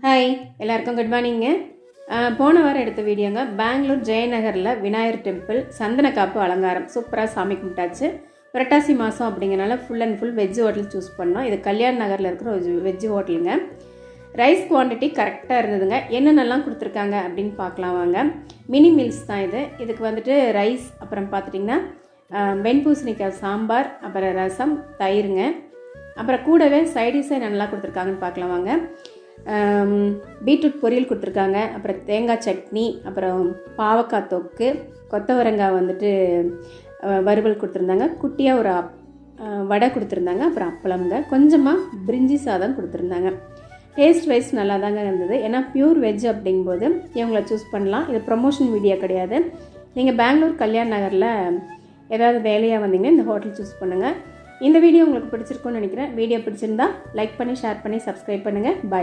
Hi எல்லாருக்கும் good மார்னிங்க. போன வாரம் எடுத்த வீடியோங்க. பெங்களூர் ஜெயநகரில் விநாயகர் டெம்பிள் சந்தன காப்பு அலங்காரம் சூப்பராக சாமி கும்பிட்டாச்சு. புரட்டாசி மாதம் அப்படிங்கிறனால full and full veg hotel choose பண்ணோம். இது கல்யாண் நகரில் இருக்கிற ஒரு வெஜ் ஹோட்டலுங்க. ரைஸ் குவான்டிட்டி கரெக்டாக இருந்ததுங்க. என்னென்னலாம் கொடுத்துருக்காங்க அப்படின்னு பார்க்கலாம் வாங்க. மினி மீல்ஸ் தான் இது. இதுக்கு வந்துட்டு ரைஸ், அப்புறம் பார்த்துட்டிங்கன்னா வெண்பூசணிக்காய் சாம்பார், அப்புறம் ரசம், தயிருங்க. அப்புறம் கூடவே சைடிஷை நல்லா கொடுத்துருக்காங்கன்னு பார்க்கலாம் வாங்க. பீட்ரூட் பொரியல் கொடுத்துருக்காங்க, அப்புறம் தேங்காய் சட்னி, அப்புறம் பாவக்காய் தொக்கு, கொத்தவரங்காய் வந்துட்டு வறுவல் கொடுத்துருந்தாங்க, குட்டியாக ஒரு வடை கொடுத்துருந்தாங்க, அப்புறம் அப்பளம்ங்க, கொஞ்சமாக பிரிஞ்சி சாதம் கொடுத்துருந்தாங்க. டேஸ்ட் வைஸ் நல்லா தாங்க இருந்தது. ஏன்னா பியூர் வெஜ் அப்படிங்கும்போது இவங்களை சூஸ் பண்ணலாம். இது ப்ரொமோஷன் வீடியோ கிடையாது. நீங்கள் பெங்களூர் கல்யாண் நகரில் ஏதாவது வேலையாக வந்தீங்கன்னா இந்த ஹோட்டல் சூஸ் பண்ணுங்கள். இந்த வீடியோ உங்களுக்கு பிடிச்சிருக்குன்னு நினைக்கிறேன். வீடியோ பிடிச்சிருந்தா லைக் பண்ணி, ஷேர் பண்ணி, சப்ஸ்கிரைப் பண்ணுங்கள். பாய்.